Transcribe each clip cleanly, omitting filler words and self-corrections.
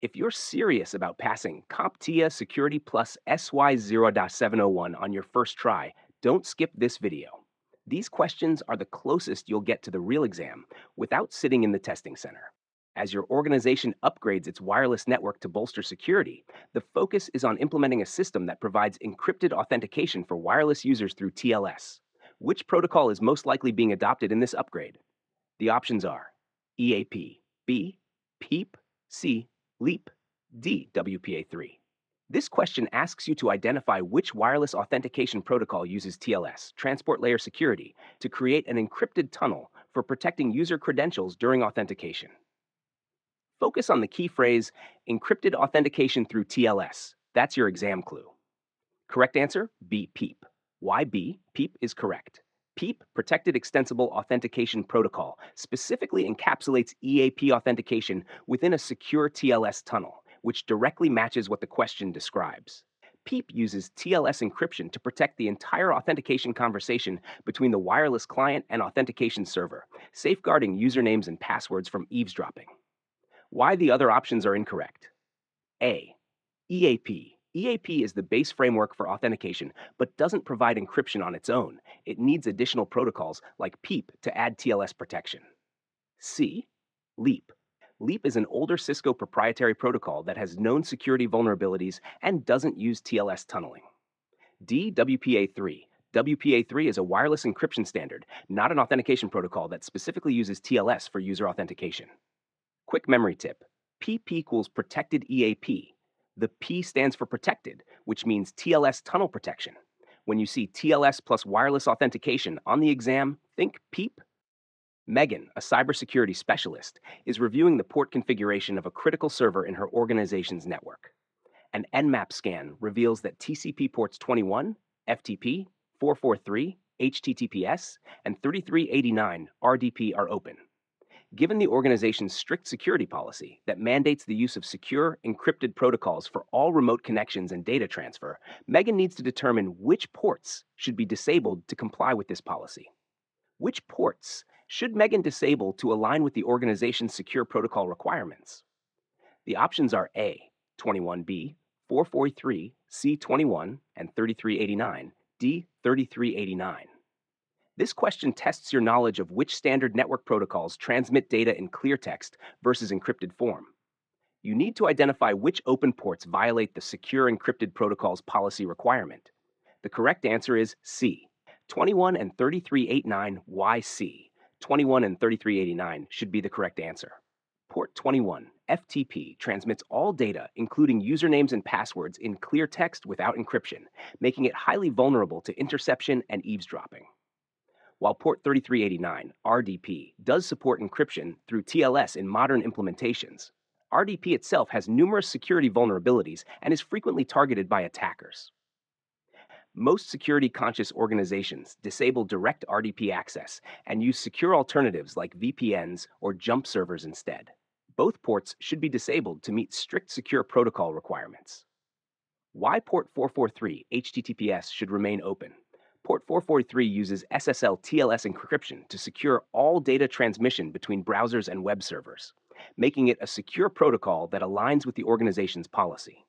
If you're serious about passing CompTIA Security SY0-701 on your first try, don't skip this video. These questions are the closest you'll get to the real exam without sitting in the testing center. As your organization upgrades its wireless network to bolster security, the focus is on implementing a system that provides encrypted authentication for wireless users through TLS. Which protocol is most likely being adopted in this upgrade? The options are EAP, B, PEEP, C, LEAP, D, WPA3. This question asks you to identify which wireless authentication protocol uses TLS, Transport Layer Security, to create an encrypted tunnel for protecting user credentials during authentication. Focus on the key phrase, encrypted authentication through TLS. That's your exam clue. Correct answer, B, PEEP. Why B? PEEP is correct. PEEP, Protected Extensible Authentication Protocol, specifically encapsulates EAP authentication within a secure TLS tunnel, which directly matches what the question describes. PEEP uses TLS encryption to protect the entire authentication conversation between the wireless client and authentication server, safeguarding usernames and passwords from eavesdropping. Why the other options are incorrect? A. EAP. EAP is the base framework for authentication, but doesn't provide encryption on its own. It needs additional protocols like PEEP to add TLS protection. C. LEAP. LEAP is an older Cisco proprietary protocol that has known security vulnerabilities and doesn't use TLS tunneling. D. WPA3. WPA3 is a wireless encryption standard, not an authentication protocol that specifically uses TLS for user authentication. Quick memory tip. PEEP equals protected EAP. The P stands for protected, which means TLS tunnel protection. When you see TLS plus wireless authentication on the exam, think PEEP. Megan, a cybersecurity specialist, is reviewing the port configuration of a critical server in her organization's network. An Nmap scan reveals that TCP ports 21, FTP, 443, HTTPS, and 3389 RDP are open. Given the organization's strict security policy that mandates the use of secure, encrypted protocols for all remote connections and data transfer, Megan needs to determine which ports should be disabled to comply with this policy. Which ports should Megan disable to align with the organization's secure protocol requirements? The options are A, 21B, 443, C21, and 3389, D, 3389. This question tests your knowledge of which standard network protocols transmit data in clear text versus encrypted form. You need to identify which open ports violate the Secure Encrypted Protocols policy requirement. The correct answer is C. 21 and 3389 YC. 21 and 3389 should be the correct answer. Port 21, FTP, transmits all data, including usernames and passwords, in clear text without encryption, making it highly vulnerable to interception and eavesdropping. While port 3389, RDP, does support encryption through TLS in modern implementations, RDP itself has numerous security vulnerabilities and is frequently targeted by attackers. Most security-conscious organizations disable direct RDP access and use secure alternatives like VPNs or jump servers instead. Both ports should be disabled to meet strict secure protocol requirements. Why port 443, HTTPS, should remain open? Port 443 uses SSL TLS encryption to secure all data transmission between browsers and web servers, making it a secure protocol that aligns with the organization's policy.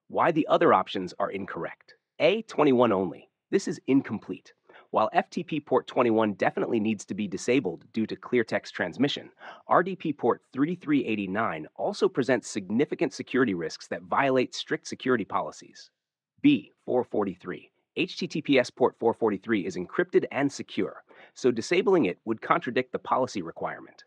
Why the other options are incorrect? A, 21 only. This is incomplete. While FTP port 21 definitely needs to be disabled due to clear text transmission, RDP port 3389 also presents significant security risks that violate strict security policies. B, 443. HTTPS port 443 is encrypted and secure, so disabling it would contradict the policy requirement.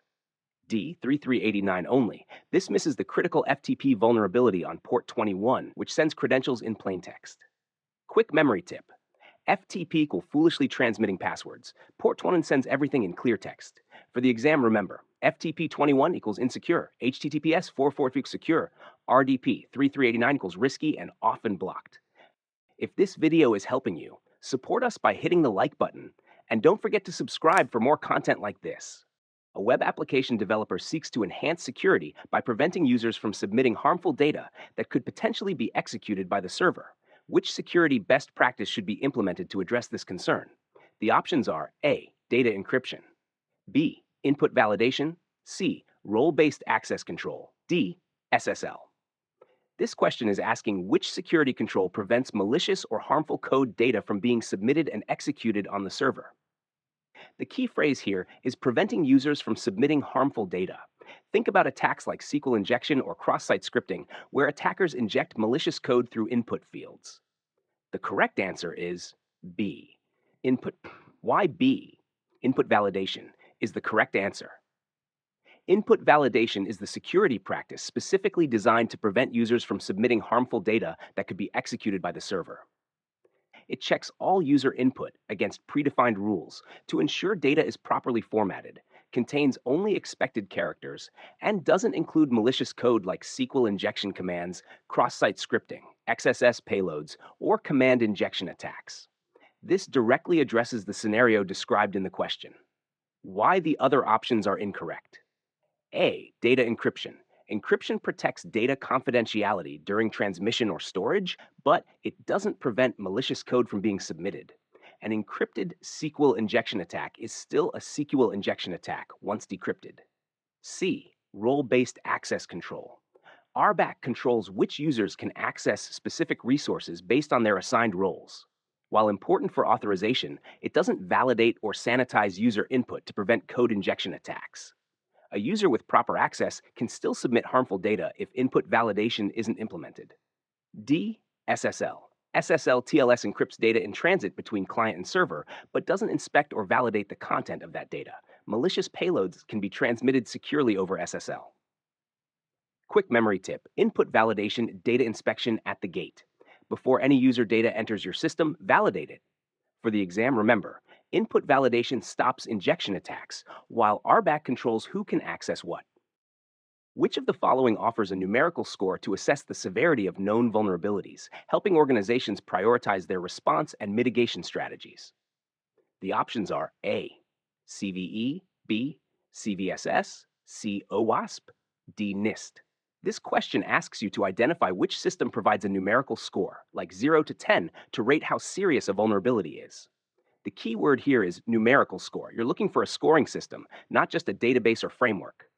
D, 3389 only. This misses the critical FTP vulnerability on port 21, which sends credentials in plain text. Quick memory tip. FTP equal foolishly transmitting passwords. Port 21 sends everything in clear text. For the exam, remember, FTP 21 equals insecure, HTTPS 443 secure, RDP 3389 equals risky and often blocked. If this video is helping you, support us by hitting the like button, and don't forget to subscribe for more content like this. A web application developer seeks to enhance security by preventing users from submitting harmful data that could potentially be executed by the server. Which security best practice should be implemented to address this concern? The options are A, data encryption, B, input validation, C, role-based access control, D, SSL. This question is asking which security control prevents malicious or harmful code data from being submitted and executed on the server. The key phrase here is preventing users from submitting harmful data. Think about attacks like SQL injection or cross-site scripting, where attackers inject malicious code through input fields. The correct answer is B. Input. Why B? Input validation is the correct answer. Input validation is the security practice specifically designed to prevent users from submitting harmful data that could be executed by the server. It checks all user input against predefined rules to ensure data is properly formatted, contains only expected characters, and doesn't include malicious code like SQL injection commands, cross-site scripting, XSS payloads, or command injection attacks. This directly addresses the scenario described in the question. Why the other options are incorrect? A. Data encryption. Encryption protects data confidentiality during transmission or storage, but it doesn't prevent malicious code from being submitted. An encrypted SQL injection attack is still a SQL injection attack once decrypted. C. Role-based access control. RBAC controls which users can access specific resources based on their assigned roles. While important for authorization, it doesn't validate or sanitize user input to prevent code injection attacks. A user with proper access can still submit harmful data if input validation isn't implemented. D. SSL. SSL TLS encrypts data in transit between client and server, but doesn't inspect or validate the content of that data. Malicious payloads can be transmitted securely over SSL. Quick memory tip: input validation, data inspection at the gate. Before any user data enters your system, validate it. For the exam, remember, input validation stops injection attacks, while RBAC controls who can access what. Which of the following offers a numerical score to assess the severity of known vulnerabilities, helping organizations prioritize their response and mitigation strategies? The options are A. CVE, B. CVSS, C. OWASP, D. NIST. This question asks you to identify which system provides a numerical score, like 0 to 10, to rate how serious a vulnerability is. The key word here is numerical score. You're looking for a scoring system, not just a database or framework.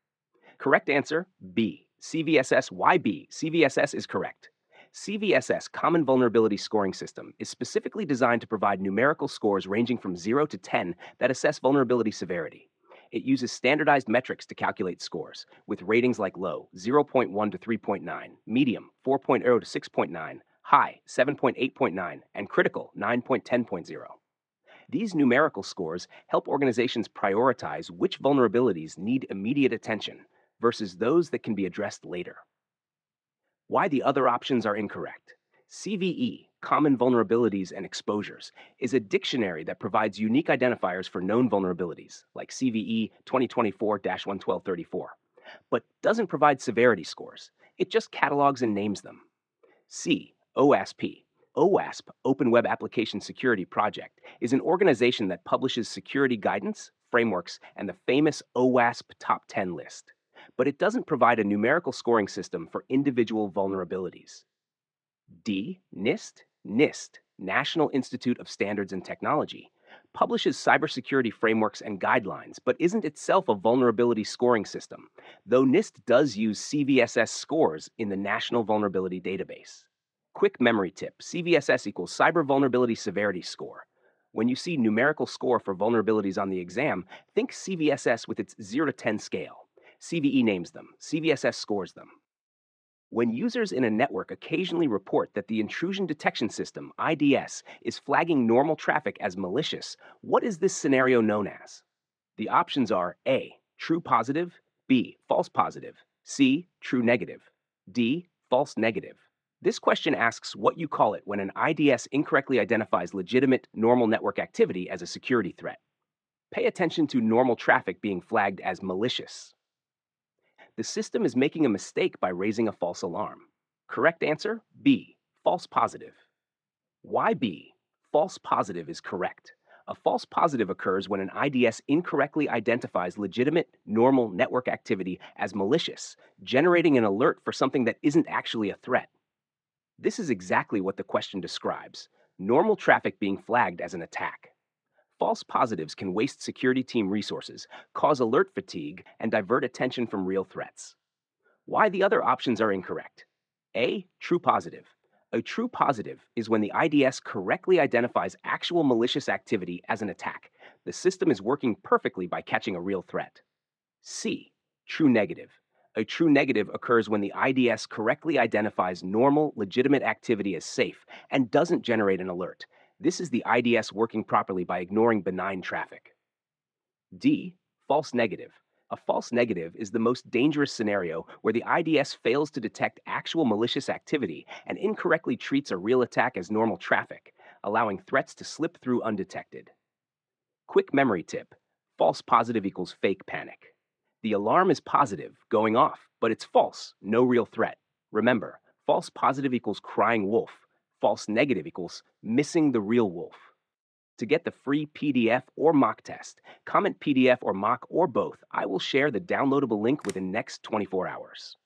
Correct answer, B. CVSS. Why B? CVSS is correct. CVSS, Common Vulnerability Scoring System, is specifically designed to provide numerical scores ranging from 0 to 10 that assess vulnerability severity. It uses standardized metrics to calculate scores, with ratings like low, 0.1 to 3.9, medium, 4.0 to 6.9, high, 7.8.9, and critical, 9.10.0. These numerical scores help organizations prioritize which vulnerabilities need immediate attention versus those that can be addressed later. Why the other options are incorrect. CVE, Common Vulnerabilities and Exposures, is a dictionary that provides unique identifiers for known vulnerabilities, like CVE 2024-11234, but doesn't provide severity scores. It just catalogs and names them. C. OWASP. OWASP, Open Web Application Security Project, is an organization that publishes security guidance, frameworks, and the famous OWASP Top 10 list. But it doesn't provide a numerical scoring system for individual vulnerabilities. D. NIST. NIST, National Institute of Standards and Technology, publishes cybersecurity frameworks and guidelines, but isn't itself a vulnerability scoring system, though NIST does use CVSS scores in the National Vulnerability Database. Quick memory tip: CVSS equals Cyber Vulnerability Severity Score. When you see numerical score for vulnerabilities on the exam, think CVSS with its 0 to 10 scale. CVE names them, CVSS scores them. When users in a network occasionally report that the intrusion detection system, IDS, is flagging normal traffic as malicious, what is this scenario known as? The options are A. True positive, B. False positive, C. True negative, D. False negative. This question asks what you call it when an IDS incorrectly identifies legitimate, normal network activity as a security threat. Pay attention to normal traffic being flagged as malicious. The system is making a mistake by raising a false alarm. Correct answer, B. False positive. Why B? False positive is correct. A false positive occurs when an IDS incorrectly identifies legitimate, normal network activity as malicious, generating an alert for something that isn't actually a threat. This is exactly what the question describes: normal traffic being flagged as an attack. False positives can waste security team resources, cause alert fatigue, and divert attention from real threats. Why the other options are incorrect. A. True positive. A true positive is when the IDS correctly identifies actual malicious activity as an attack. The system is working perfectly by catching a real threat. C. True negative. A true negative occurs when the IDS correctly identifies normal, legitimate activity as safe and doesn't generate an alert. This is the IDS working properly by ignoring benign traffic. D. False negative. A false negative is the most dangerous scenario where the IDS fails to detect actual malicious activity and incorrectly treats a real attack as normal traffic, allowing threats to slip through undetected. Quick memory tip: false positive equals fake panic. The alarm is positive, going off, but it's false, no real threat. Remember, false positive equals crying wolf, false negative equals missing the real wolf. To get the free PDF or mock test, comment PDF or mock or both. I will share the downloadable link within next 24 hours.